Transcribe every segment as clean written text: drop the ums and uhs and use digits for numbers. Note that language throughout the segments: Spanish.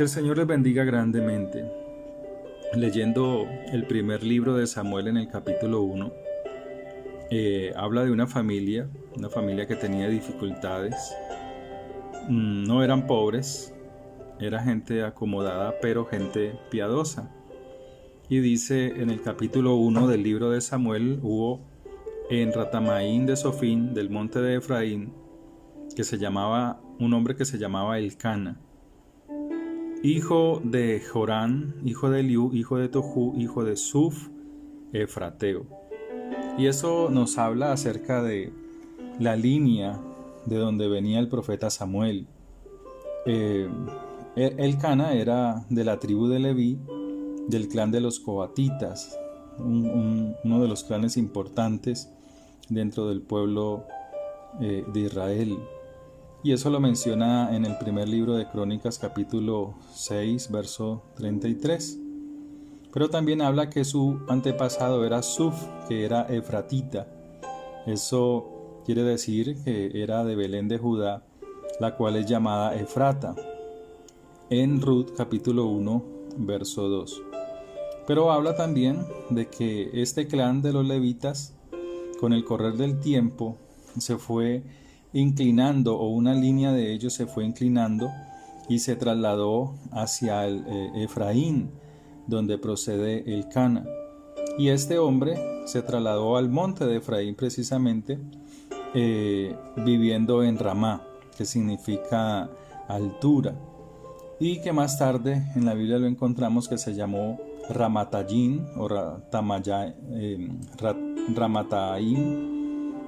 Que el Señor les bendiga grandemente. Leyendo el primer libro de Samuel en el capítulo 1, habla de una familia que tenía dificultades. No eran pobres, era gente acomodada, pero gente piadosa. Y dice en el capítulo 1 del libro de Samuel, hubo en Ratamaín de Sofín, del monte de Efraín, un hombre que se llamaba Elcana, hijo de Jorán, hijo de Eliú, hijo de Tohu, hijo de Suf, Efrateo. Y eso nos habla acerca de la línea de donde venía el profeta Samuel. Elcana era de la tribu de Leví, del clan de los coatitas, uno de los clanes importantes dentro del pueblo de Israel. Y eso lo menciona en el primer libro de Crónicas, capítulo 6, verso 33. Pero también habla que su antepasado era Suf, que era efratita. Eso quiere decir que era de Belén de Judá, la cual es llamada Efrata, en Ruth, capítulo 1, verso 2. Pero habla también de que este clan de los levitas, con el correr del tiempo, se fue inclinando, o una línea de ellos se fue inclinando y se trasladó hacia el Efraín, donde procede Elcana. Y este hombre se trasladó al monte de Efraín precisamente, viviendo en Ramá, que significa altura, y que más tarde en la Biblia lo encontramos que se llamó Ramatayim o Ramatayim,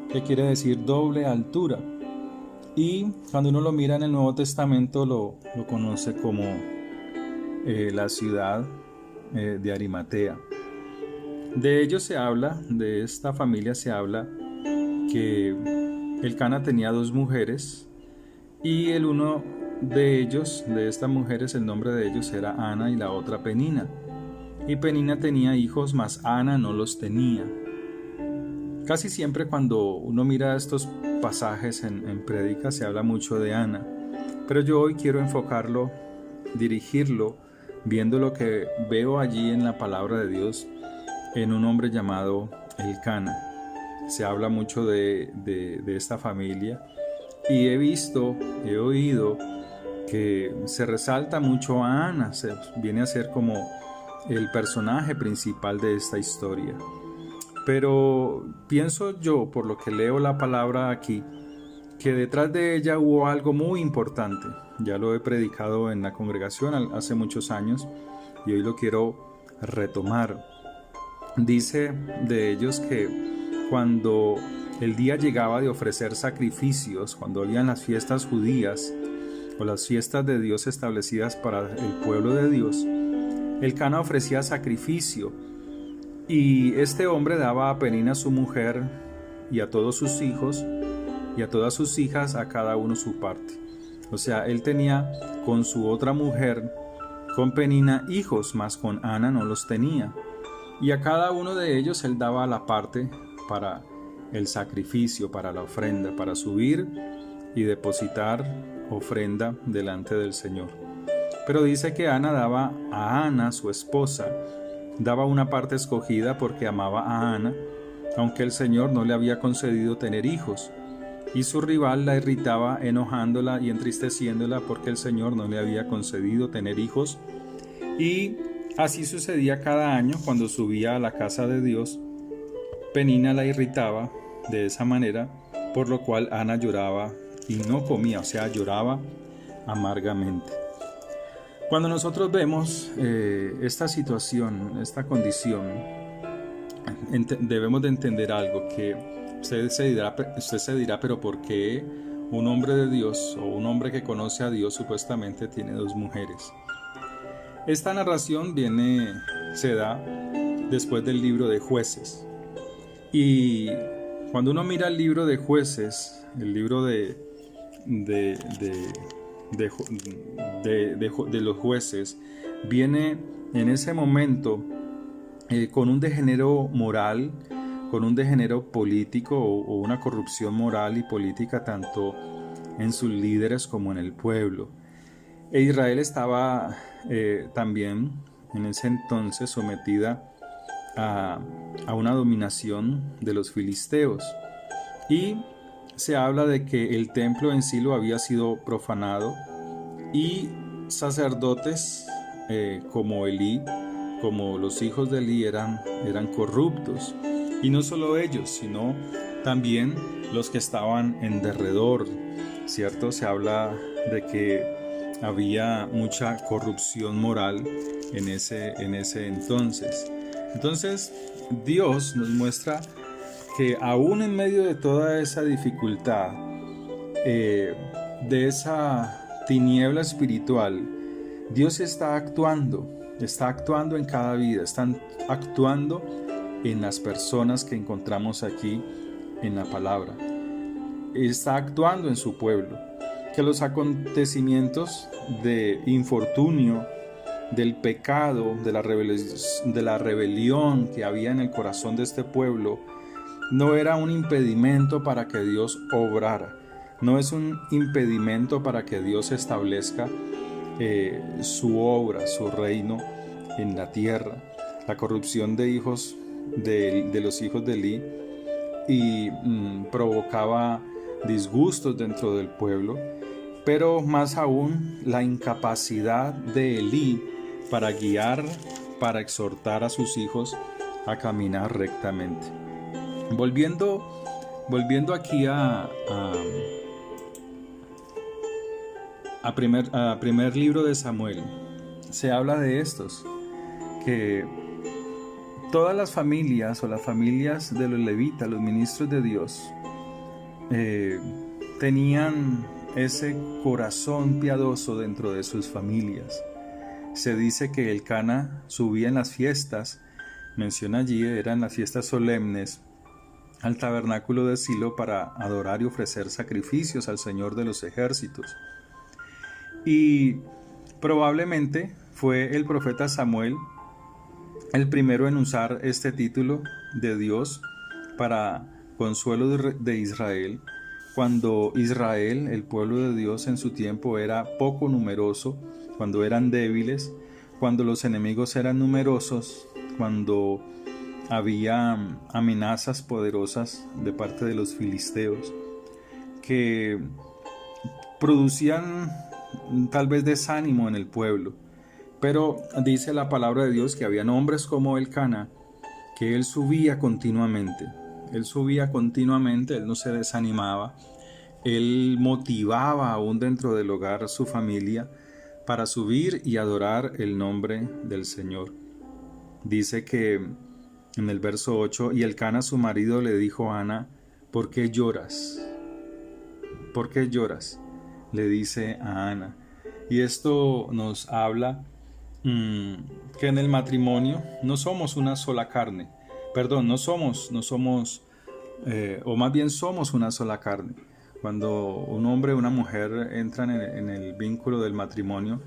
que quiere decir doble altura. Y cuando uno lo mira en el Nuevo Testamento lo conoce como la ciudad de Arimatea. De ellos se habla, de esta familia se habla que Elcana tenía 2 mujeres y el uno de ellos, de estas mujeres, el nombre de ellos era Ana y la otra Penina. Y Penina tenía hijos, mas Ana no los tenía. Casi siempre cuando uno mira estos pasajes en prédica se habla mucho de Ana, pero yo hoy quiero enfocarlo, dirigirlo, viendo lo que veo allí en la palabra de Dios, en un hombre llamado Elcana. Se habla mucho de esta familia y he oído que se resalta mucho a Ana, se viene a ser como el personaje principal de esta historia. Pero pienso yo, por lo que leo la palabra aquí, que detrás de ella hubo algo muy importante. Ya lo he predicado en la congregación hace muchos años y hoy lo quiero retomar. Dice de ellos que cuando el día llegaba de ofrecer sacrificios, cuando habían las fiestas judías o las fiestas de Dios establecidas para el pueblo de Dios, Elcana ofrecía sacrificio. Y este hombre daba a Penina su mujer y a todos sus hijos y a todas sus hijas, a cada uno su parte. O sea, él tenía con su otra mujer, con Penina, hijos, mas con Ana no los tenía. Y a cada uno de ellos él daba la parte para el sacrificio, para la ofrenda, para subir y depositar ofrenda delante del Señor. Pero dice que Ana daba a Ana, su esposa, daba una parte escogida porque amaba a Ana, aunque el Señor no le había concedido tener hijos, y su rival la irritaba enojándola y entristeciéndola porque el Señor no le había concedido tener hijos. Y así sucedía cada año cuando subía a la casa de Dios. Penina la irritaba de esa manera, por lo cual Ana lloraba y no comía, o sea, lloraba amargamente. Cuando nosotros vemos esta situación, esta condición, debemos de entender algo, que usted se dirá, pero ¿por qué un hombre de Dios o un hombre que conoce a Dios supuestamente tiene 2 mujeres? Esta narración se da después del libro de Jueces. Y cuando uno mira el libro de Jueces, el libro de los jueces, viene en ese momento con un degenero moral, con un degenero político o una corrupción moral y política tanto en sus líderes como en el pueblo. E Israel estaba también en ese entonces sometida a una dominación de los filisteos. Y se habla de que el templo en Silo había sido profanado y sacerdotes como Elí, como los hijos de Elí eran corruptos. Y no solo ellos, sino también los que estaban en derredor, ¿cierto? Se habla de que había mucha corrupción moral en ese entonces. Entonces, Dios nos muestra que aún en medio de toda esa dificultad, de esa tiniebla espiritual, Dios está actuando en cada vida, está actuando en las personas que encontramos aquí en la palabra. Está actuando en su pueblo, que los acontecimientos de infortunio, del pecado, de la rebelión que había en el corazón de este pueblo, no era un impedimento para que Dios obrara, no es un impedimento para que Dios establezca su obra, su reino en la tierra. La corrupción de los hijos de Elí y provocaba disgustos dentro del pueblo, pero más aún la incapacidad de Elí para guiar, para exhortar a sus hijos a caminar rectamente. Volviendo aquí a primer libro de Samuel, se habla de estos, que todas las familias o las familias de los levitas, los ministros de Dios, tenían ese corazón piadoso dentro de sus familias. Se dice que Elcana subía en las fiestas, menciona allí, eran las fiestas solemnes, al tabernáculo de Silo para adorar y ofrecer sacrificios al Señor de los ejércitos. Y probablemente fue el profeta Samuel el primero en usar este título de Dios para consuelo de Israel, cuando Israel, el pueblo de Dios en su tiempo, era poco numeroso, cuando eran débiles, cuando los enemigos eran numerosos, cuando había amenazas poderosas de parte de los filisteos que producían tal vez desánimo en el pueblo. Pero dice la palabra de Dios que habían hombres como Elcana, que él subía continuamente, él no se desanimaba, él motivaba aún dentro del hogar a su familia para subir y adorar el nombre del Señor. Dice que en el verso 8, y Elcana su marido le dijo a Ana, ¿por qué lloras? ¿Por qué lloras?, le dice a Ana. Y esto nos habla que en el matrimonio no somos una sola carne. No somos, o más bien somos una sola carne. Cuando un hombre y una mujer entran en el vínculo del matrimonio,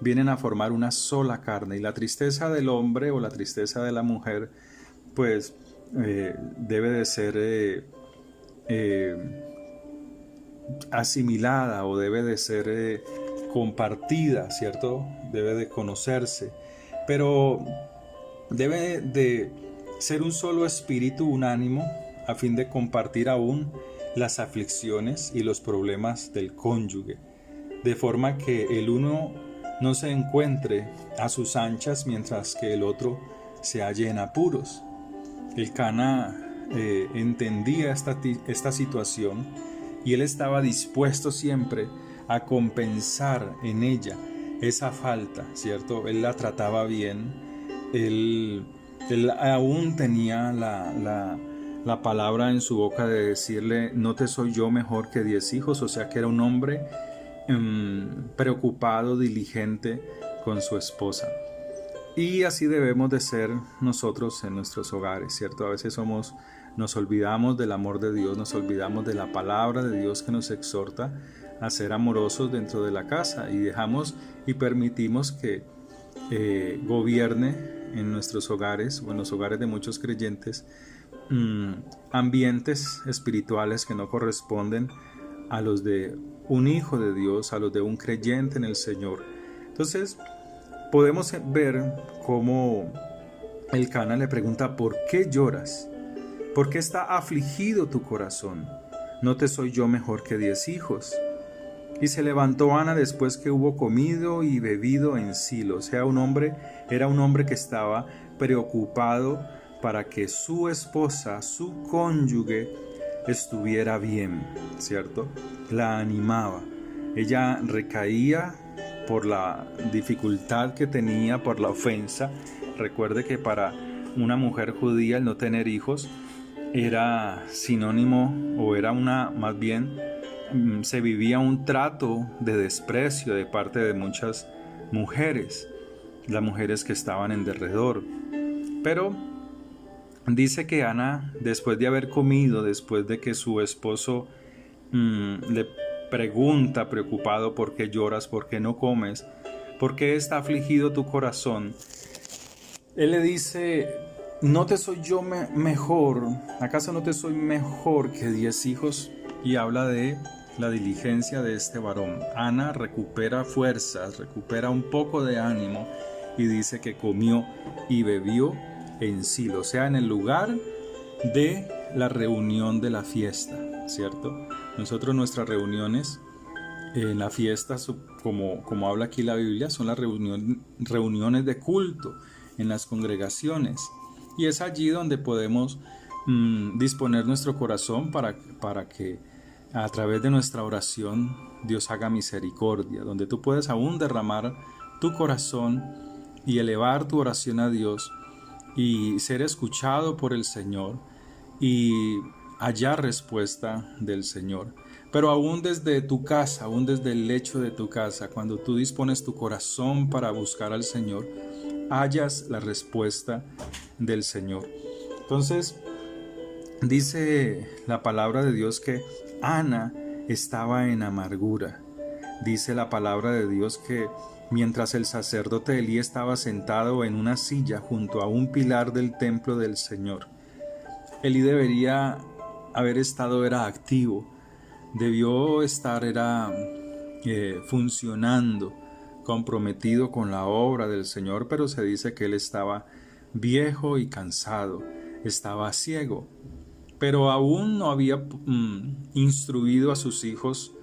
vienen a formar una sola carne. Y la tristeza del hombre o la tristeza de la mujer, pues debe de ser asimilada o debe de ser compartida, ¿cierto? Debe de conocerse, pero debe de ser un solo espíritu, un ánimo, a fin de compartir aún las aflicciones y los problemas del cónyuge, de forma que el uno no se encuentre a sus anchas mientras que el otro se halle en apuros. Elcana entendía esta situación y él estaba dispuesto siempre a compensar en ella esa falta, ¿cierto? Él la trataba bien, él aún tenía la palabra en su boca de decirle, no te soy yo mejor que 10 hijos, o sea que era un hombre preocupado, diligente con su esposa. Y así debemos de ser nosotros en nuestros hogares, ¿cierto? A veces nos olvidamos del amor de Dios, nos olvidamos de la palabra de Dios que nos exhorta a ser amorosos dentro de la casa y dejamos y permitimos que gobierne en nuestros hogares o en los hogares de muchos creyentes ambientes espirituales que no corresponden a los de un hijo de Dios, a los de un creyente en el Señor, Entonces podemos ver cómo Elcana le pregunta: ¿por qué lloras? ¿Por qué está afligido tu corazón? ¿No te soy yo mejor que 10 hijos? Y se levantó Ana después que hubo comido y bebido en Silo. O sea, era un hombre que estaba preocupado para que su esposa, su cónyuge, estuviera bien, ¿cierto? La animaba. Ella recaía por la dificultad que tenía, por la ofensa. Recuerde que para una mujer judía el no tener hijos era sinónimo, o era más bien, se vivía un trato de desprecio de parte de muchas mujeres, las mujeres que estaban en derredor. Pero dice que Ana, después de haber comido, después de que su esposo le pregunta preocupado: ¿por qué lloras? ¿Por qué no comes? ¿Por qué está afligido tu corazón? Él le dice: ¿no te soy yo mejor? ¿Acaso no te soy mejor que 10 hijos? Y habla de la diligencia de este varón. Ana recupera fuerzas, recupera un poco de ánimo y dice que comió y bebió en Silo, o sea, en el lugar de la reunión de la fiesta, ¿cierto? Nosotros, nuestras reuniones en la fiesta, como habla aquí la Biblia, son las reuniones de culto en las congregaciones, y es allí donde podemos disponer nuestro corazón para que a través de nuestra oración Dios haga misericordia, donde tú puedes aún derramar tu corazón y elevar tu oración a Dios y ser escuchado por el Señor y hallar respuesta del Señor. Pero aún desde tu casa, aún desde el lecho de tu casa, cuando tú dispones tu corazón para buscar al Señor, hallas la respuesta del Señor. Entonces, dice la palabra de Dios que Ana estaba en amargura. Dice la palabra de Dios que mientras el sacerdote Elí estaba sentado en una silla junto a un pilar del templo del Señor, Elí debería haber estado, era activo, debió estar, funcionando, comprometido con la obra del Señor, pero se dice que él estaba viejo y cansado, estaba ciego, pero aún no había instruido a sus hijos,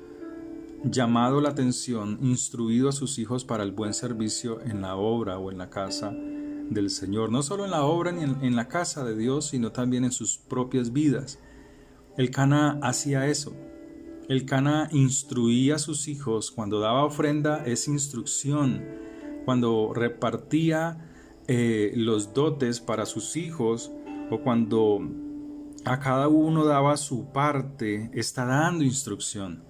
llamado la atención, instruido a sus hijos para el buen servicio en la obra o en la casa del Señor, no solo en la obra ni en la casa de Dios, sino también en sus propias vidas. Elcana hacía eso. Elcana instruía a sus hijos. Cuando daba ofrenda es instrucción. Cuando repartía los dotes para sus hijos, o cuando a cada uno daba su parte, está dando instrucción.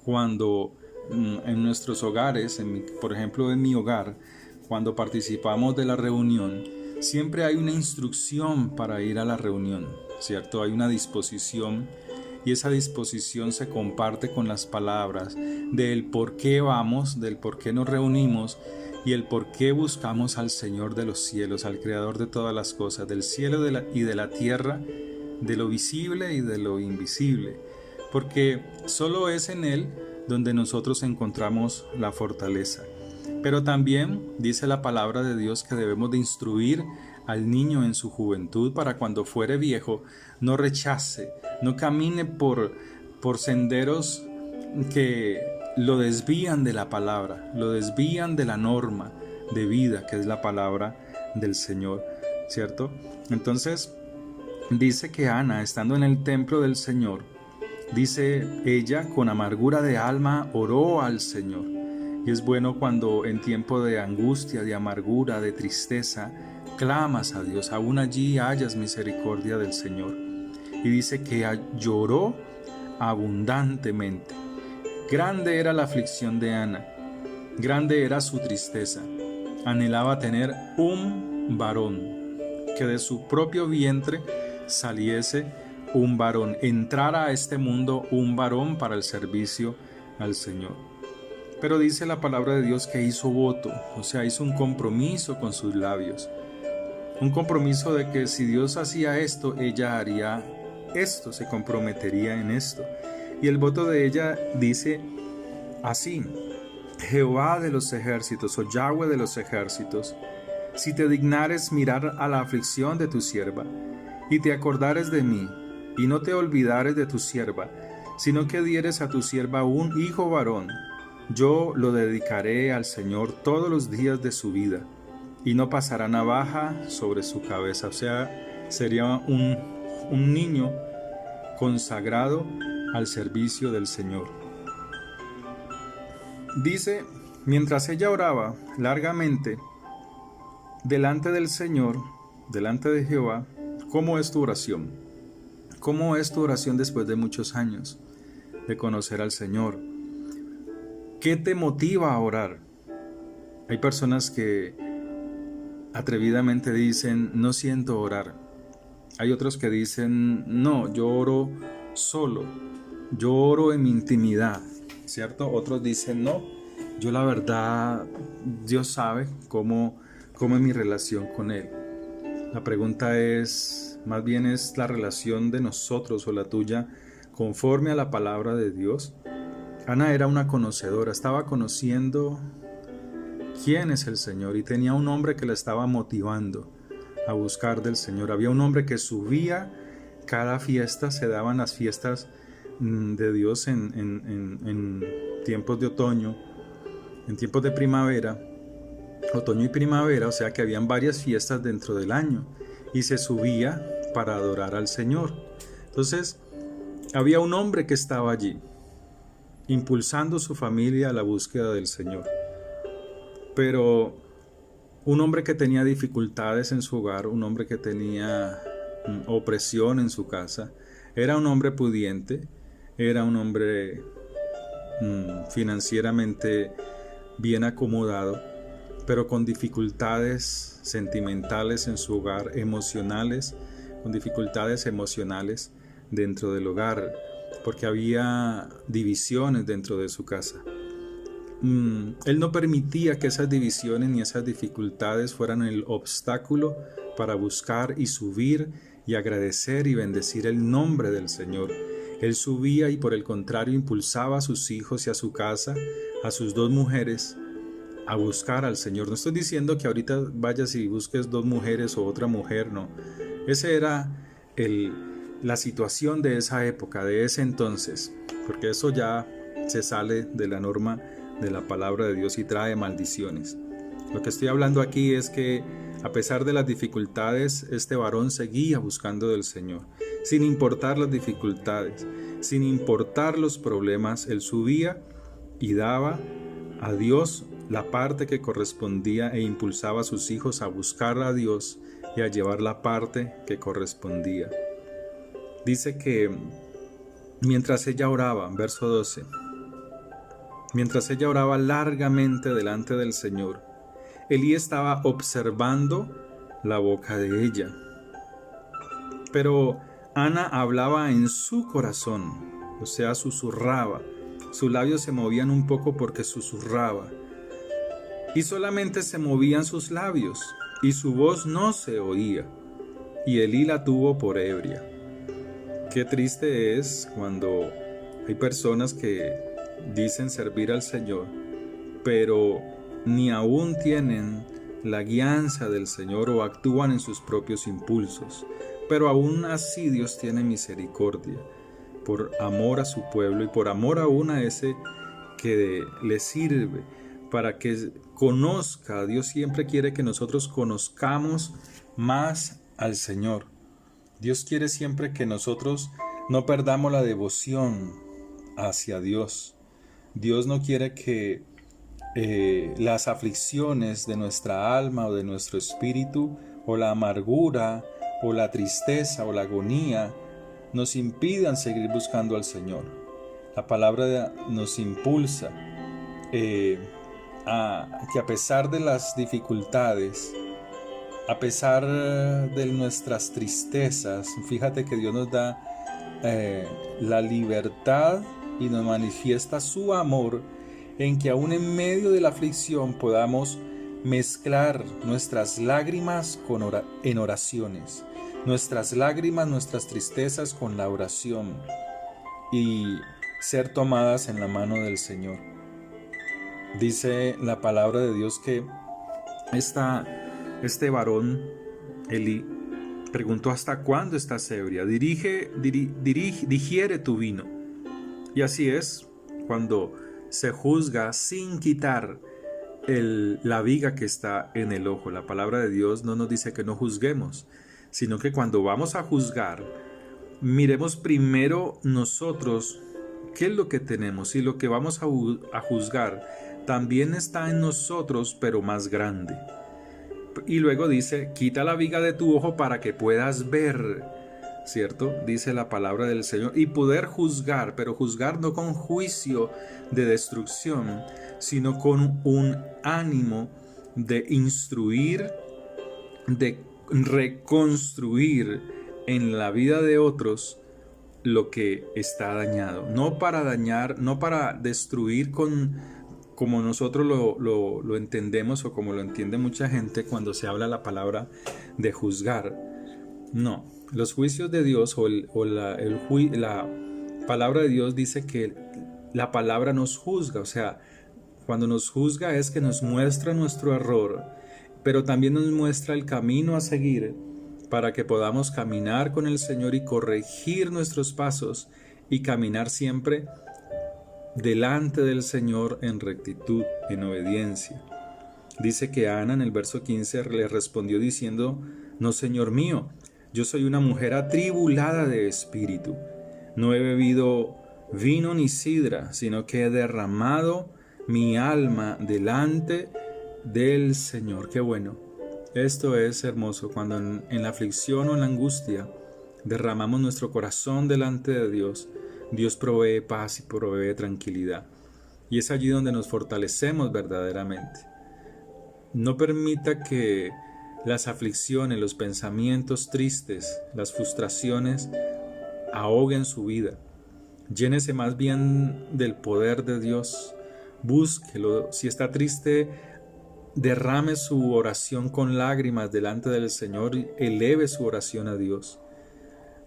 Cuando en nuestros hogares, por ejemplo en mi hogar, cuando participamos de la reunión, siempre hay una instrucción para ir a la reunión, ¿cierto? Hay una disposición, y esa disposición se comparte con las palabras del por qué vamos, del por qué nos reunimos y el por qué buscamos al Señor de los cielos, al Creador de todas las cosas, del cielo y de la tierra, de lo visible y de lo invisible, porque solo es en Él donde nosotros encontramos la fortaleza. Pero también dice la palabra de Dios que debemos de instruir al niño en su juventud para cuando fuere viejo no rechace, no camine por senderos que lo desvían de la palabra, lo desvían de la norma de vida que es la palabra del Señor, ¿cierto? Entonces dice que Ana, estando en el templo del Señor, dice ella, con amargura de alma oró al Señor. Y es bueno cuando en tiempo de angustia, de amargura, de tristeza, clamas a Dios, aún allí hallas misericordia del Señor. Y dice que lloró abundantemente. Grande era la aflicción de Ana, grande era su tristeza. Anhelaba tener un varón, que de su propio vientre saliese un varón, entrara a este mundo un varón para el servicio al Señor. Pero dice la palabra de Dios que hizo voto, o sea, hizo un compromiso con sus labios. Un compromiso de que si Dios hacía esto, ella haría esto, se comprometería en esto. Y el voto de ella dice así: Jehová de los ejércitos, o Yahweh de los ejércitos, si te dignares mirar a la aflicción de tu sierva, y te acordares de mí, y no te olvidares de tu sierva, sino que dieres a tu sierva un hijo varón, yo lo dedicaré al Señor todos los días de su vida, y no pasará navaja sobre su cabeza. O sea, sería un niño consagrado al servicio del Señor. Dice, mientras ella oraba largamente delante del Señor, delante de Jehová, ¿cómo es tu oración? ¿Cómo es tu oración después de muchos años de conocer al Señor? ¿Qué te motiva a orar? Hay personas que atrevidamente dicen, no siento orar. Hay otros que dicen, no, yo oro solo, yo oro en mi intimidad, ¿cierto? Otros dicen, no, yo la verdad, Dios sabe cómo es mi relación con Él. La pregunta es, más bien es la relación de nosotros o la tuya conforme a la palabra de Dios. Ana era una conocedora, estaba conociendo quién es el Señor y tenía un hombre que la estaba motivando a buscar del Señor. Había un hombre que subía cada fiesta, se daban las fiestas de Dios en tiempos de otoño, en tiempos de primavera, otoño y primavera, o sea que habían varias fiestas dentro del año y se subía para adorar al Señor. Entonces, había un hombre que estaba allí, impulsando su familia a la búsqueda del Señor. Pero un hombre que tenía dificultades en su hogar, un hombre que tenía opresión en su casa, era un hombre pudiente, era un hombre financieramente bien acomodado, pero con dificultades sentimentales en su hogar, emocionales, con dificultades emocionales dentro del hogar, porque había divisiones dentro de su casa. Él no permitía que esas divisiones ni esas dificultades fueran el obstáculo para buscar y subir y agradecer y bendecir el nombre del Señor. Él subía y por el contrario impulsaba a sus hijos y a su casa, a sus 2 mujeres, a buscar al Señor. No estoy diciendo que ahorita vayas y busques 2 mujeres o otra mujer, no. Esa era la situación de esa época, de ese entonces, porque eso ya se sale de la norma de la palabra de Dios y trae maldiciones. Lo que estoy hablando aquí es que a pesar de las dificultades, este varón seguía buscando del Señor. Sin importar las dificultades, sin importar los problemas, él subía y daba a Dios la parte que correspondía e impulsaba a sus hijos a buscar a Dios y a llevar la parte que correspondía. Dice que mientras ella oraba, verso 12, mientras ella oraba largamente delante del Señor, Elí estaba observando la boca de ella. Pero Ana hablaba en su corazón, o sea, susurraba. Sus labios se movían un poco porque susurraba. Y solamente se movían sus labios, y su voz no se oía. Y Elí la tuvo por ebria. Qué triste es cuando hay personas que dicen servir al Señor, pero ni aún tienen la guianza del Señor o actúan en sus propios impulsos. Pero aún así Dios tiene misericordia por amor a su pueblo y por amor aún a ese que le sirve para que conozca. Dios siempre quiere que nosotros conozcamos más al Señor. Dios quiere siempre que nosotros no perdamos la devoción hacia Dios. Dios no quiere que las aflicciones de nuestra alma o de nuestro espíritu, o la amargura, o la tristeza, o la agonía, nos impidan seguir buscando al Señor. La palabra nos impulsa a que a pesar de las dificultades, a pesar de nuestras tristezas, fíjate que Dios nos da la libertad y nos manifiesta su amor en que aún en medio de la aflicción podamos mezclar nuestras lágrimas en oraciones, nuestras lágrimas, nuestras tristezas con la oración y ser tomadas en la mano del Señor. Dice la palabra de Dios que este varón, Elí, preguntó: ¿hasta cuándo estás ebria? Digiere tu vino. Y así es cuando se juzga sin quitar la viga que está en el ojo. La palabra de Dios no nos dice que no juzguemos, sino que cuando vamos a juzgar, miremos primero nosotros qué es lo que tenemos, y lo que vamos a juzgar también está en nosotros, pero más grande. Y luego dice: quita la viga de tu ojo para que puedas ver, ¿cierto? Dice la palabra del Señor. Y poder juzgar, pero juzgar no con juicio de destrucción, sino con un ánimo de instruir, de reconstruir en la vida de otros lo que está dañado. No para dañar, no para destruir como nosotros lo entendemos, o como lo entiende mucha gente cuando se habla la palabra de juzgar. No, los juicios de Dios la palabra de Dios dice que la palabra nos juzga. O sea, cuando nos juzga es que nos muestra nuestro error, pero también nos muestra el camino a seguir para que podamos caminar con el Señor y corregir nuestros pasos y caminar siempre delante del Señor en rectitud, en obediencia. Dice que Ana en el verso 15 le respondió diciendo: no, Señor mío, yo soy una mujer atribulada de espíritu. No he bebido vino ni sidra, sino que he derramado mi alma delante del Señor. Qué bueno. Esto es hermoso, cuando en la aflicción o en la angustia derramamos nuestro corazón delante de Dios. Dios provee paz y provee tranquilidad. Y es allí donde nos fortalecemos verdaderamente. No permita que las aflicciones, los pensamientos tristes, las frustraciones ahoguen su vida. Llénese más bien del poder de Dios. Búsquelo. Si está triste, derrame su oración con lágrimas delante del Señor y eleve su oración a Dios.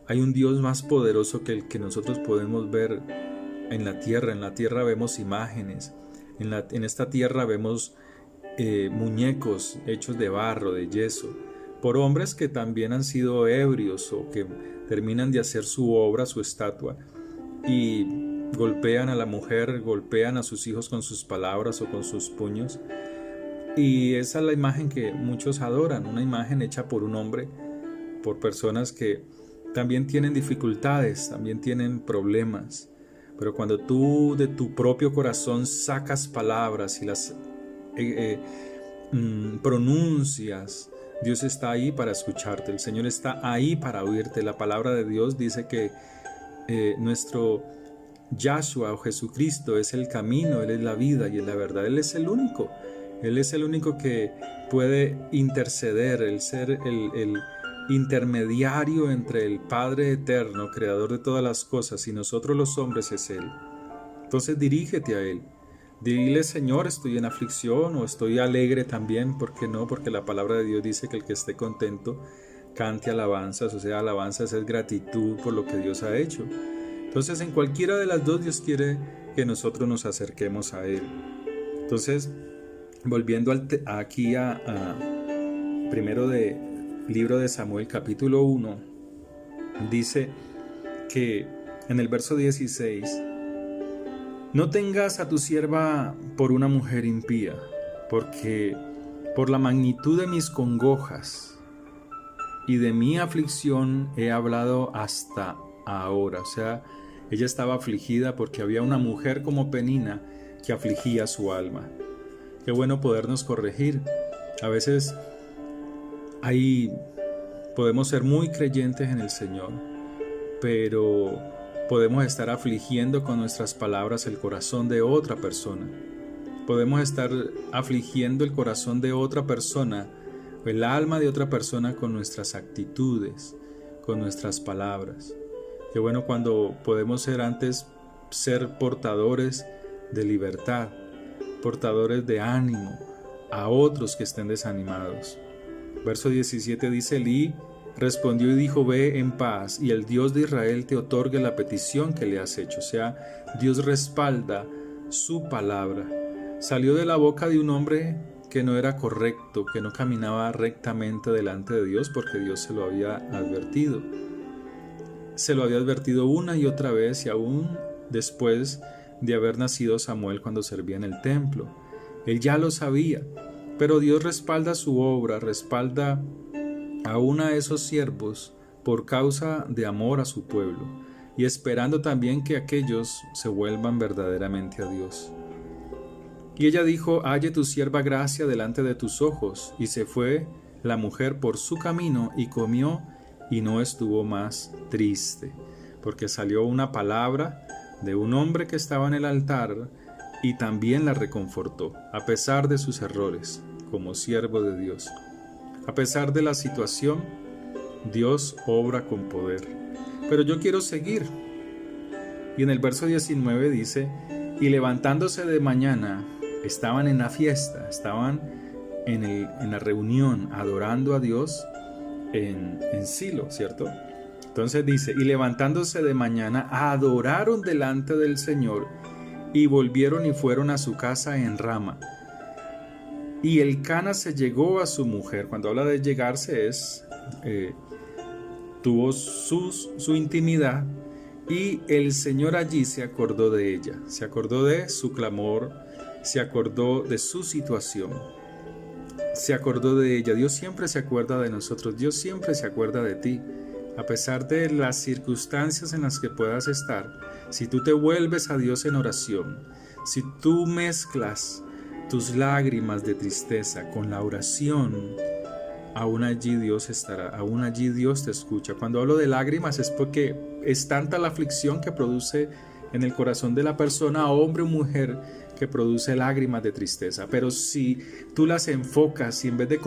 Hay un Dios más poderoso que el que nosotros podemos ver en la tierra. En la tierra vemos imágenes. En esta tierra vemos muñecos hechos de barro, de yeso, por hombres que también han sido ebrios o que terminan de hacer su obra, su estatua, y golpean a la mujer, golpean a sus hijos con sus palabras o con sus puños. Y esa es la imagen que muchos adoran, una imagen hecha por un hombre, por personas que también tienen dificultades, también tienen problemas. Pero cuando tú de tu propio corazón sacas palabras y las pronuncias, Dios está ahí para escucharte, el Señor está ahí para oírte. La palabra de Dios dice que nuestro Yahshua o Jesucristo es el camino, Él es la vida y es la verdad. Él es el único que puede interceder, el ser el intermediario entre el Padre eterno, creador de todas las cosas, y nosotros los hombres, es Él. Entonces dirígete a Él. Dile: Señor, estoy en aflicción, o estoy alegre también. ¿Por qué no? Porque la palabra de Dios dice que el que esté contento cante alabanzas. O sea, alabanzas es gratitud por lo que Dios ha hecho. Entonces, en cualquiera de las dos, Dios quiere que nosotros nos acerquemos a Él. Entonces, volviendo aquí a primero de libro de Samuel, capítulo 1, dice que en el verso 16: no tengas a tu sierva por una mujer impía, porque por la magnitud de mis congojas y de mi aflicción he hablado hasta ahora. O sea, ella estaba afligida porque había una mujer como Penina que afligía su alma. Qué bueno podernos corregir. A veces podemos ser muy creyentes en el Señor, pero podemos estar afligiendo con nuestras palabras el corazón de otra persona. Podemos estar afligiendo el corazón de otra persona, el alma de otra persona, con nuestras actitudes, con nuestras palabras. Qué bueno cuando podemos ser portadores de libertad, portadores de ánimo a otros que estén desanimados. Verso 17 dice: Elí respondió y dijo: ve en paz, y el Dios de Israel te otorgue la petición que le has hecho. O sea, Dios respalda su palabra. salió de la boca de un hombre que no era correcto, que no caminaba rectamente delante de Dios, porque Dios se lo había advertido. Se lo había advertido una y otra vez, y aún después de haber nacido Samuel cuando servía en el templo. Él ya lo sabía, pero Dios respalda su obra, respalda aún a esos siervos por causa de amor a su pueblo, y esperando también que aquellos se vuelvan verdaderamente a Dios. Y ella dijo: halle tu sierva gracia delante de tus ojos. Y se fue la mujer por su camino y comió, y no estuvo más triste, porque salió una palabra de un hombre que estaba en el altar, y también la reconfortó, a pesar de sus errores, como siervo de Dios. A pesar de la situación, Dios obra con poder. Pero yo quiero seguir. Y en el verso 19 dice: y levantándose de mañana, estaban en la fiesta, estaban en la reunión, adorando a Dios en Silo, ¿cierto? Entonces dice: y levantándose de mañana, adoraron delante del Señor, y volvieron y fueron a su casa en Rama. Y Elcana se llegó a su mujer. Cuando habla de llegarse es, tuvo su intimidad, y el Señor allí se acordó de ella, se acordó de su clamor, se acordó de su situación, se acordó de ella. Dios siempre se acuerda de nosotros, Dios siempre se acuerda de ti. A pesar de las circunstancias en las que puedas estar, si tú te vuelves a Dios en oración, si tú mezclas tus lágrimas de tristeza con la oración, aún allí Dios estará, aún allí Dios te escucha. Cuando hablo de lágrimas es porque es tanta la aflicción que produce en el corazón de la persona, hombre o mujer, que produce lágrimas de tristeza. Pero si tú las enfocas y en vez de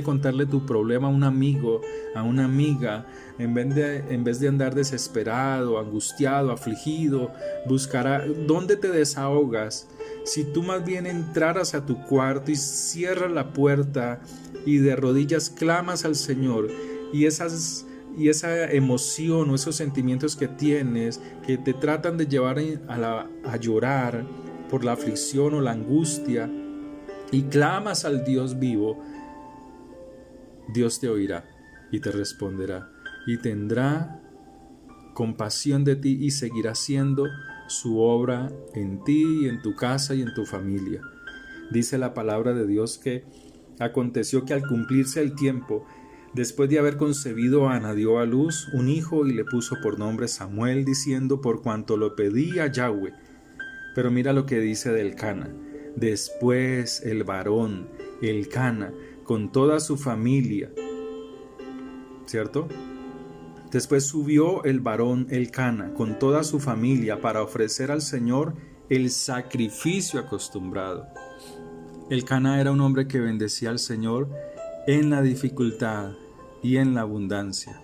contarle tu problema a un amigo, a una amiga, en vez de andar desesperado, angustiado, afligido, buscar dónde te desahogas, si tú más bien entraras a tu cuarto y cierras la puerta y de rodillas clamas al Señor, y esa emoción o esos sentimientos que tienes que te tratan de llevar a llorar por la aflicción o la angustia, y clamas al Dios vivo, Dios te oirá y te responderá y tendrá compasión de ti y seguirá haciendo su obra en ti y en tu casa y en tu familia. Dice la palabra de Dios que aconteció que al cumplirse el tiempo, después de haber concebido, Ana dio a luz un hijo y le puso por nombre Samuel, diciendo: por cuanto lo pedí a Yahweh. Pero mira lo que dice de Elcana: después el varón Elcana con toda su familia, ¿cierto? Después subió el varón Elcana con toda su familia para ofrecer al Señor el sacrificio acostumbrado. Elcana era un hombre que bendecía al Señor en la dificultad y en la abundancia,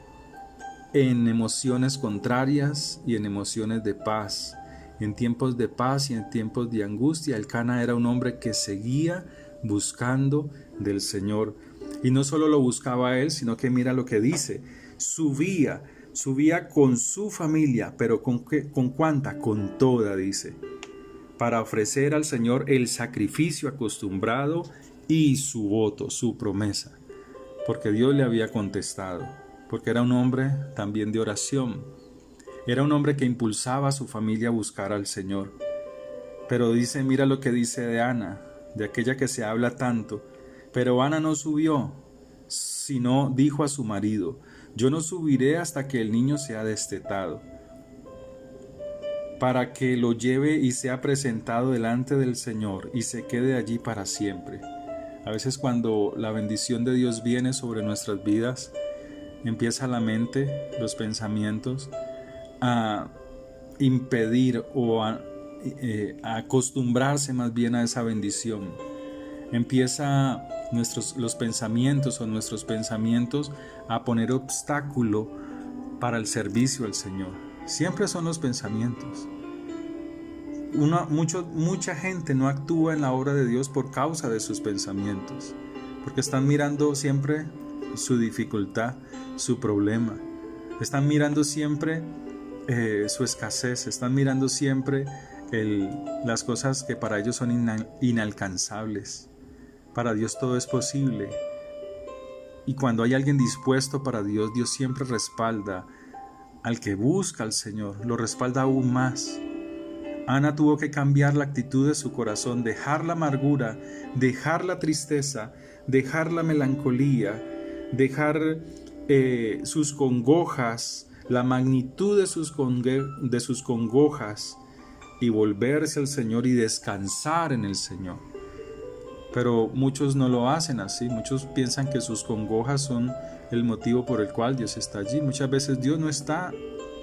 en emociones contrarias y en emociones de paz, en tiempos de paz y en tiempos de angustia. Elcana era un hombre que seguía buscando del Señor, y no solo lo buscaba él, sino que mira lo que dice: subía con su familia, pero ¿con cuánta? Con toda, dice, para ofrecer al Señor el sacrificio acostumbrado y su voto, su promesa, porque Dios le había contestado, porque era un hombre también de oración, era un hombre que impulsaba a su familia a buscar al Señor. Pero dice, mira lo que dice de Ana, de aquella que se habla tanto: pero Ana no subió, sino dijo a su marido: yo no subiré hasta que el niño sea destetado, para que lo lleve y sea presentado delante del Señor y se quede allí para siempre. A veces cuando la bendición de Dios viene sobre nuestras vidas, empieza la mente, los pensamientos, a impedir o a acostumbrarse más bien a esa bendición. Empieza nuestros pensamientos a poner obstáculo para el servicio al Señor. Siempre son los pensamientos. Mucha gente no actúa en la obra de Dios por causa de sus pensamientos, porque están mirando siempre su dificultad, su problema. Están mirando siempre su escasez, están mirando siempre las cosas que para ellos son inalcanzables. Para Dios todo es posible. Y cuando hay alguien dispuesto para Dios, Dios siempre respalda al que busca al Señor, lo respalda aún más. Ana tuvo que cambiar la actitud de su corazón, dejar la amargura, dejar la tristeza, dejar la melancolía, dejar sus congojas, la magnitud de sus congojas, y volverse al Señor y descansar en el Señor. Pero muchos no lo hacen así. Muchos piensan que sus congojas son el motivo por el cual Dios está allí. Muchas veces Dios no está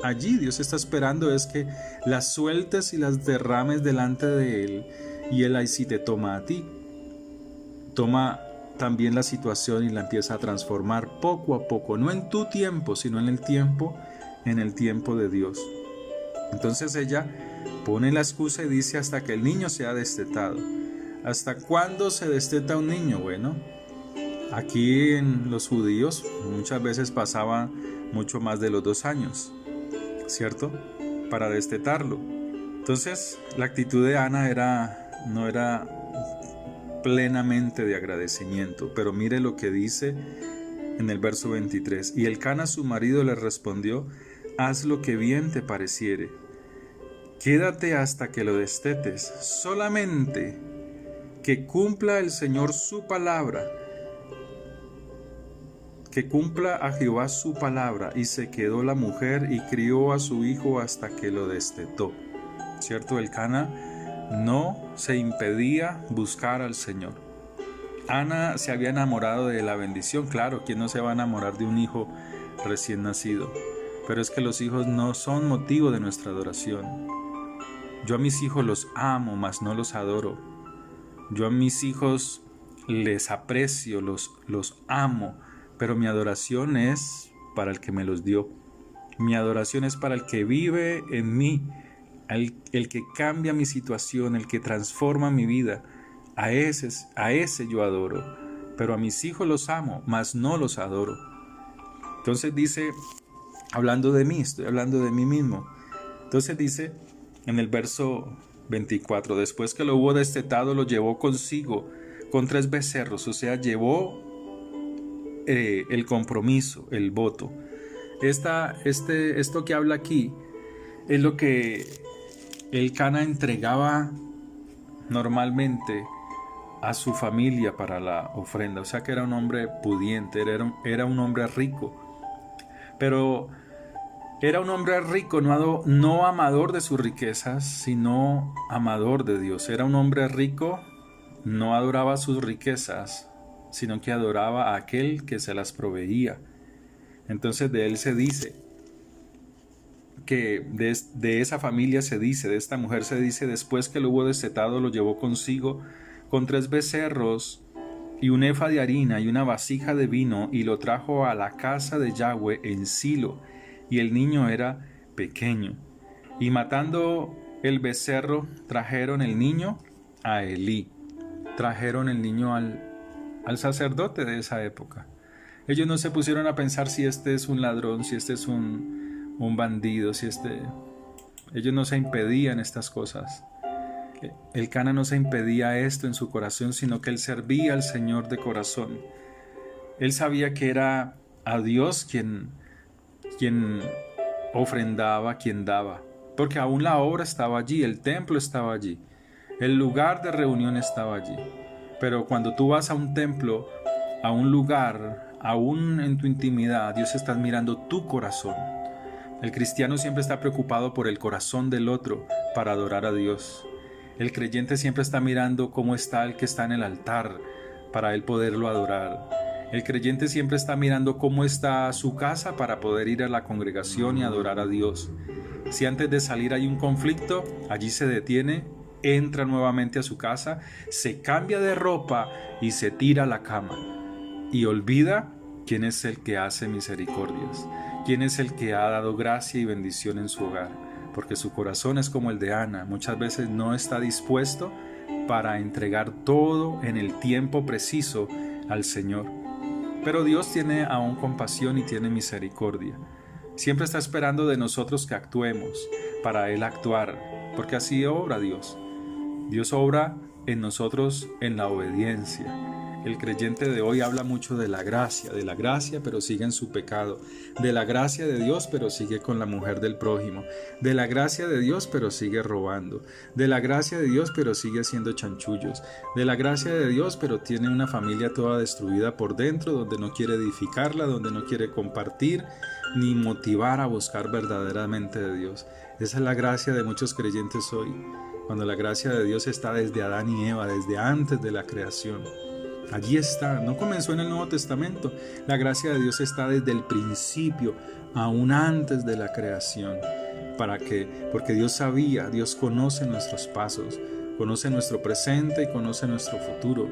allí. Dios está esperando es que las sueltes y las derrames delante de Él, y Él ahí sí te toma a ti. Toma también la situación y la empieza a transformar poco a poco, no en tu tiempo, sino en el tiempo de Dios. Entonces ella pone la excusa y dice: hasta que el niño sea destetado. ¿Hasta cuándo se desteta un niño? Bueno, aquí en los judíos muchas veces pasaba mucho más de los 2 años, ¿cierto? Para destetarlo. Entonces la actitud de Ana no era plenamente de agradecimiento, pero mire lo que dice en el verso 23. Y Elcana su marido le respondió: haz lo que bien te pareciere, quédate hasta que lo destetes, solamente que cumpla el Señor su palabra, que cumpla a Jehová su palabra. Y se quedó la mujer y crió a su hijo hasta que lo destetó. ¿Cierto? Elcana no se impedía buscar al Señor. Ana se había enamorado de la bendición. Claro, ¿quién no se va a enamorar de un hijo recién nacido? Pero es que los hijos no son motivo de nuestra adoración. Yo a mis hijos los amo, mas no los adoro. Yo a mis hijos les aprecio, los amo, pero mi adoración es para el que me los dio. Mi adoración es para el que vive en mí, el que cambia mi situación, el que transforma mi vida. A ese yo adoro, pero a mis hijos los amo, mas no los adoro. Entonces dice, hablando de mí, estoy hablando de mí mismo. Entonces dice en el verso 24, después que lo hubo destetado, lo llevó consigo con 3 becerros, o sea, llevó el compromiso, el voto. Esto que habla aquí es lo que Elcana entregaba normalmente a su familia para la ofrenda, o sea que era un hombre pudiente, era un hombre rico, pero era un hombre rico, no amador de sus riquezas, sino amador de Dios. Era un hombre rico, no adoraba sus riquezas, sino que adoraba a aquel que se las proveía. Entonces de él se dice, que de esa familia se dice, de esta mujer se dice, después que lo hubo destetado, lo llevó consigo con 3 becerros y un efa de harina y una vasija de vino, y lo trajo a la casa de Yahweh en Silo. Y el niño era pequeño. Y matando el becerro, trajeron el niño a Elí. Trajeron el niño al sacerdote de esa época. Ellos no se pusieron a pensar si este es un ladrón, si este es un bandido, Ellos no se impedían estas cosas. Elcana no se impedía esto en su corazón, sino que él servía al Señor de corazón. Él sabía que era a Dios quien ofrendaba, quien daba, porque aún la obra estaba allí, el templo estaba allí, el lugar de reunión estaba allí. Pero cuando tú vas a un templo, a un lugar, aún en tu intimidad, Dios está mirando tu corazón. El cristiano siempre está preocupado por el corazón del otro para adorar a Dios. El creyente siempre está mirando cómo está el que está en el altar para él poderlo adorar. El creyente siempre está mirando cómo está su casa para poder ir a la congregación y adorar a Dios. Si antes de salir hay un conflicto, allí se detiene, entra nuevamente a su casa, se cambia de ropa y se tira a la cama. Y olvida quién es el que hace misericordias, quién es el que ha dado gracia y bendición en su hogar. Porque su corazón es como el de Ana, muchas veces no está dispuesto para entregar todo en el tiempo preciso al Señor. Pero Dios tiene aún compasión y tiene misericordia. Siempre está esperando de nosotros que actuemos para Él actuar. porque así obra Dios. Dios obra en nosotros en la obediencia. El creyente de hoy habla mucho de la gracia, pero sigue en su pecado, de la gracia de Dios, pero sigue con la mujer del prójimo, de la gracia de Dios, pero sigue robando, de la gracia de Dios, pero sigue haciendo chanchullos, de la gracia de Dios, pero tiene una familia toda destruida por dentro, donde no quiere edificarla, donde no quiere compartir, ni motivar a buscar verdaderamente de Dios. Esa es la gracia de muchos creyentes hoy, cuando la gracia de Dios está desde Adán y Eva, desde antes de la creación. Allí está, no comenzó en el Nuevo Testamento. La gracia de Dios está desde el principio, aún antes de la creación. ¿Para qué? Porque Dios sabía, Dios conoce nuestros pasos, conoce nuestro presente y conoce nuestro futuro,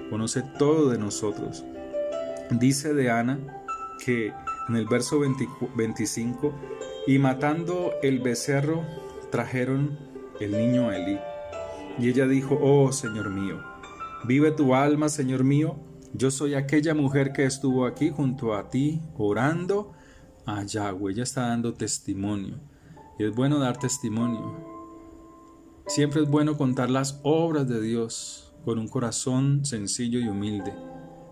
conoce todo de nosotros. Dice de Ana que en el verso 25, y matando el becerro, trajeron el niño a Elí. Y ella dijo, oh Señor mío, vive tu alma, Señor mío, yo soy aquella mujer que estuvo aquí junto a ti orando a Yahweh. Ella está dando testimonio. Y es bueno dar testimonio. Siempre es bueno contar las obras de Dios con un corazón sencillo y humilde.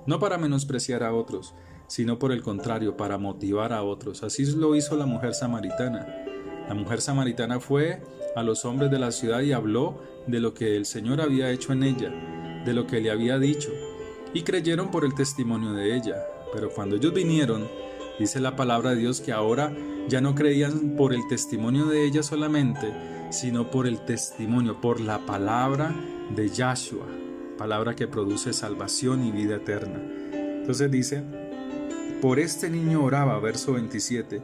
No para menospreciar a otros, sino por el contrario, para motivar a otros. Así lo hizo la mujer samaritana. La mujer samaritana fue a los hombres de la ciudad y habló de lo que el Señor había hecho en ella, de lo que le había dicho, y creyeron por el testimonio de ella. Pero cuando ellos vinieron, dice la palabra de Dios que ahora ya no creían por el testimonio de ella solamente, sino por el testimonio, por la palabra de Yahshua, palabra que produce salvación y vida eterna. Entonces dice, por este niño oraba, verso 27,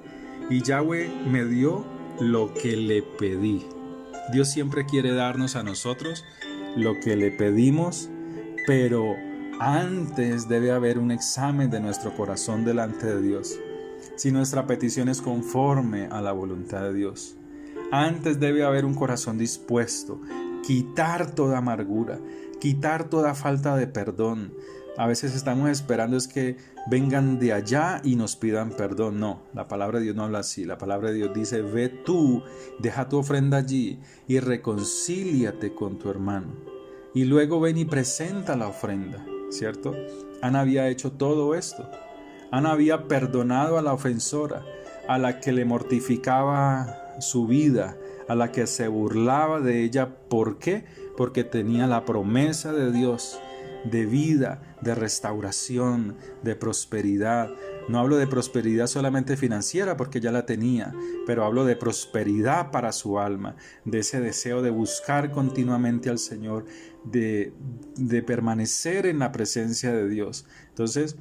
y Yahweh me dio lo que le pedí. Dios siempre quiere darnos a nosotros lo que le pedimos, pero antes debe haber un examen de nuestro corazón delante de Dios. Si nuestra petición es conforme a la voluntad de Dios, antes debe haber un corazón dispuesto, quitar toda amargura, quitar toda falta de perdón. A veces estamos esperando es que vengan de allá y nos pidan perdón. No, la palabra de Dios no habla así. La palabra de Dios dice, ve tú, deja tu ofrenda allí y reconcíliate con tu hermano. Y luego ven y presenta la ofrenda, ¿cierto? Ana había hecho todo esto. Ana había perdonado a la ofensora, a la que le mortificaba su vida, a la que se burlaba de ella. ¿Por qué? Porque tenía la promesa de Dios de vida, de restauración, de prosperidad. No hablo de prosperidad solamente financiera porque ya la tenía, pero hablo de prosperidad para su alma, de ese deseo de buscar continuamente al Señor, de permanecer en la presencia de Dios. Entonces,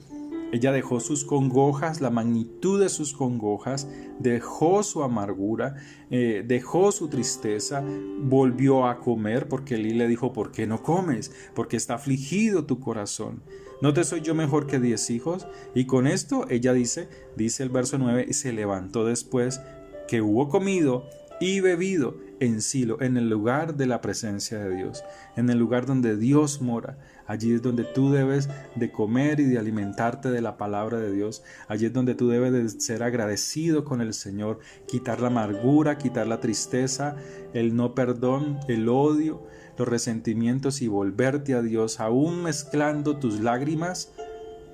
ella dejó sus congojas, la magnitud de sus congojas, dejó su amargura, dejó su tristeza, volvió a comer porque Elí le dijo, ¿por qué no comes? Porque está afligido tu corazón. ¿No te soy yo mejor que 10 hijos? Y con esto ella dice el verso 9, y se levantó después que hubo comido y bebido en Silo, en el lugar de la presencia de Dios, en el lugar donde Dios mora. Allí es donde tú debes de comer y de alimentarte de la palabra de Dios. Allí es donde tú debes de ser agradecido con el Señor, quitar la amargura, quitar la tristeza, el no perdón, el odio, los resentimientos y volverte a Dios, aún mezclando tus lágrimas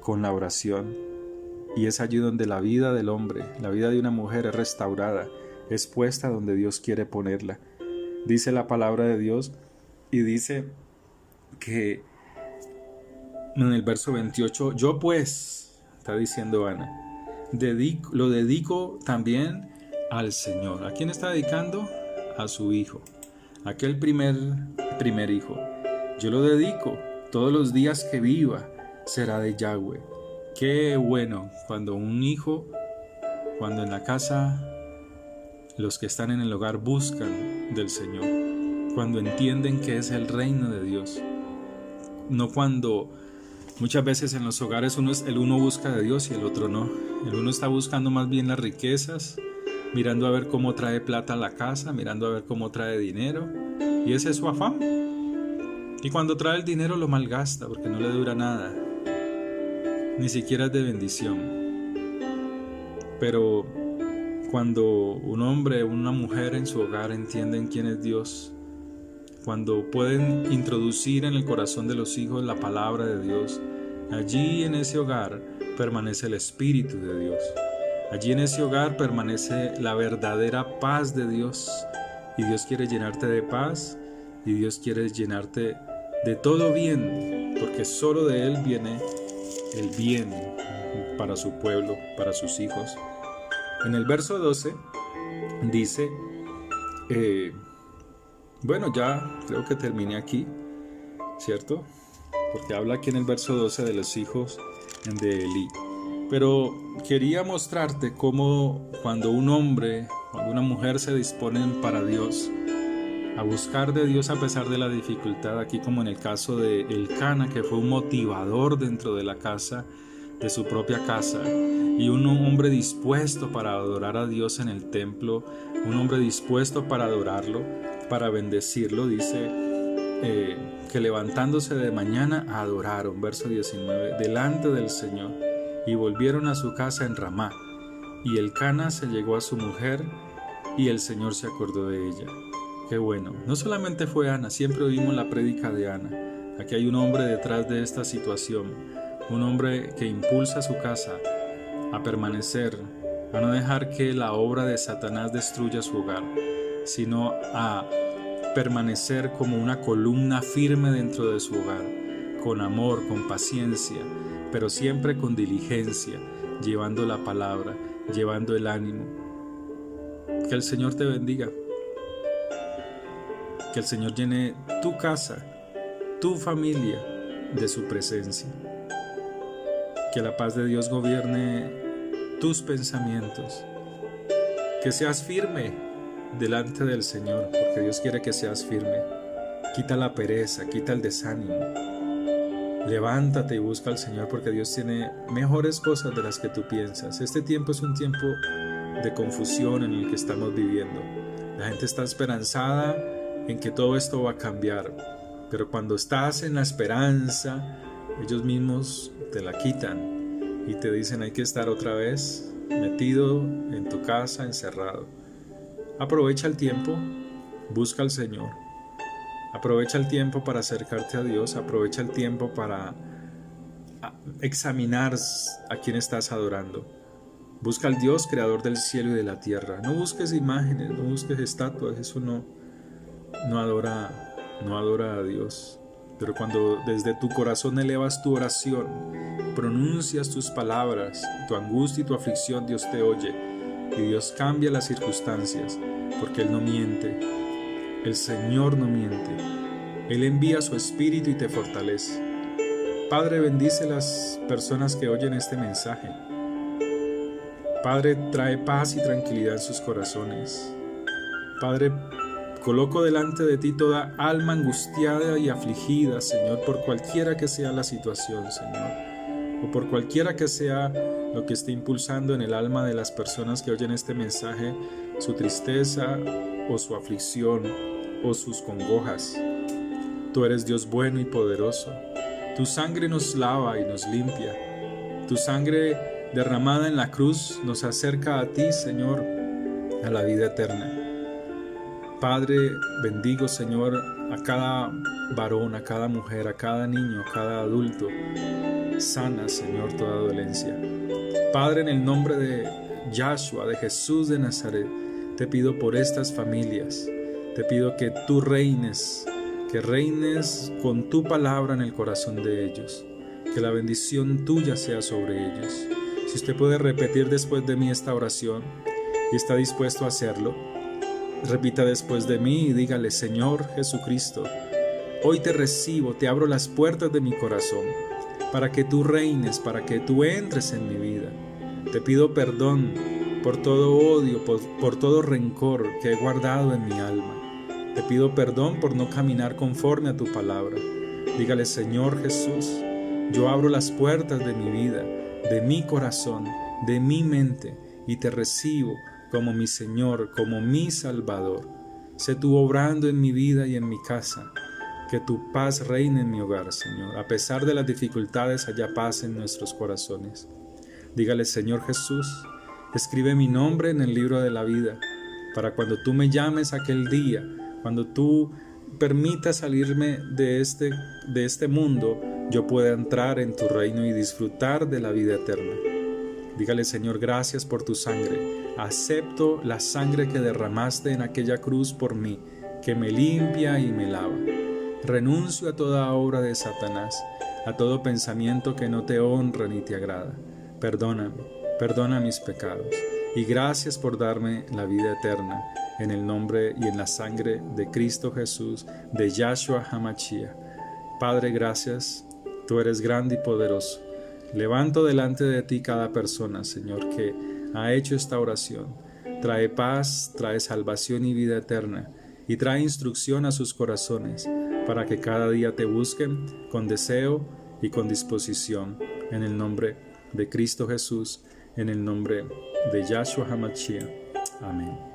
con la oración. Y es allí donde la vida del hombre, la vida de una mujer es restaurada, es puesta donde Dios quiere ponerla. Dice la palabra de Dios y dice que en el verso 28, yo pues, está diciendo Ana, lo dedico también al Señor. ¿A quién está dedicando? A su hijo, aquel primer hijo. Yo lo dedico, todos los días que viva será de Yahweh. Qué bueno cuando un hijo, cuando en la casa los que están en el hogar buscan del Señor, cuando entienden que es el reino de Dios. No cuando muchas veces en los hogares el uno busca de Dios y el otro no. El uno está buscando más bien las riquezas, mirando a ver cómo trae plata a la casa, mirando a ver cómo trae dinero, y ese es su afán. Y cuando trae el dinero lo malgasta porque no le dura nada, ni siquiera es de bendición. Pero cuando un hombre o una mujer en su hogar entienden quién es Dios, cuando pueden introducir en el corazón de los hijos la palabra de Dios, allí en ese hogar permanece el Espíritu de Dios. Allí en ese hogar permanece la verdadera paz de Dios. Y Dios quiere llenarte de paz, y Dios quiere llenarte de todo bien, porque solo de Él viene el bien para su pueblo, para sus hijos. En el verso 12 dice, bueno, ya creo que terminé aquí, ¿cierto? Porque habla aquí en el verso 12 de los hijos de Elí. Pero quería mostrarte cómo cuando un hombre, cuando una mujer se disponen para Dios, a buscar de Dios a pesar de la dificultad, aquí como en el caso de Elcana, que fue un motivador dentro de la casa, de su propia casa, y un hombre dispuesto para adorar a Dios en el templo, un hombre dispuesto para adorarlo, para bendecirlo, dice que levantándose de mañana adoraron, verso 19, delante del Señor, y volvieron a su casa en Ramá, y Elcana se llegó a su mujer, y el Señor se acordó de ella. Qué bueno, no solamente fue Ana, siempre oímos la prédica de Ana. Aquí hay un hombre detrás de esta situación, un hombre que impulsa a su casa a permanecer, a no dejar que la obra de Satanás destruya su hogar, sino a permanecer como una columna firme dentro de su hogar, con amor, con paciencia, pero siempre con diligencia, llevando la palabra, llevando el ánimo. Que el Señor te bendiga. Que el Señor llene tu casa, tu familia de su presencia. Que la paz de Dios gobierne tus pensamientos. Que seas firme delante del Señor, porque Dios quiere que seas firme. Quita la pereza, quita el desánimo. Levántate y busca al Señor, porque Dios tiene mejores cosas de las que tú piensas. Este tiempo es un tiempo de confusión en el que estamos viviendo. La gente está esperanzada en que todo esto va a cambiar, pero cuando estás en la esperanza, ellos mismos te la quitan y te dicen hay que estar otra vez metido en tu casa, encerrado. Aprovecha el tiempo, busca al Señor, aprovecha el tiempo para acercarte a Dios, aprovecha el tiempo para examinar a quién estás adorando. Busca al Dios creador del cielo y de la tierra. No busques imágenes, no busques estatuas, eso no adora a Dios. Pero cuando desde tu corazón elevas tu oración, pronuncias tus palabras, tu angustia y tu aflicción, Dios te oye y Dios cambia las circunstancias, porque Él no miente, el Señor no miente. Él envía su Espíritu y te fortalece. Padre, bendice las personas que oyen este mensaje. Padre, trae paz y tranquilidad en sus corazones. Padre, coloco delante de ti toda alma angustiada y afligida, Señor, por cualquiera que sea la situación, Señor, o por cualquiera que sea lo que esté impulsando en el alma de las personas que oyen este mensaje, su tristeza o su aflicción o sus congojas. Tú eres Dios bueno y poderoso. Tu sangre nos lava y nos limpia. Tu sangre derramada en la cruz nos acerca a ti, Señor, a la vida eterna. Padre, bendigo, Señor, a cada varón, a cada mujer, a cada niño, a cada adulto. Sana, Señor, toda dolencia. Padre, en el nombre de Yahshua, de Jesús de Nazaret, te pido por estas familias. Te pido que tú reines, que reines con tu palabra en el corazón de ellos. Que la bendición tuya sea sobre ellos. Si usted puede repetir después de mí esta oración y está dispuesto a hacerlo, repita después de mí y dígale: Señor Jesucristo, hoy te recibo, te abro las puertas de mi corazón para que tú reines, para que tú entres en mi vida. Te pido perdón por todo odio, por todo rencor que he guardado en mi alma. Te pido perdón por no caminar conforme a tu palabra. Dígale: Señor Jesús, yo abro las puertas de mi vida, de mi corazón, de mi mente, y te recibo como mi Señor, como mi Salvador. Sé tú obrando en mi vida y en mi casa. Que tu paz reine en mi hogar, Señor. A pesar de las dificultades, haya paz en nuestros corazones. Dígale: Señor Jesús, Escribe mi nombre en el libro de la vida, para cuando tú me llames aquel día, cuando tú permitas salirme de este mundo, yo pueda entrar en tu reino y disfrutar de la vida eterna. Dígale: Señor, gracias por tu sangre. Acepto la sangre que derramaste en aquella cruz por mí, que me limpia y me lava. Renuncio a toda obra de Satanás, a todo pensamiento que no te honra ni te agrada. Perdóname, perdona mis pecados. Y gracias por darme la vida eterna, en el nombre y en la sangre de Cristo Jesús, de Yahshua HaMashiach. Padre, gracias. Tú eres grande y poderoso. Levanto delante de ti cada persona, Señor, que ha hecho esta oración. Trae paz, trae salvación y vida eterna, y trae instrucción a sus corazones, para que cada día te busquen con deseo y con disposición. En el nombre de Cristo Jesús, en el nombre de Yahshua HaMashiach. Amén.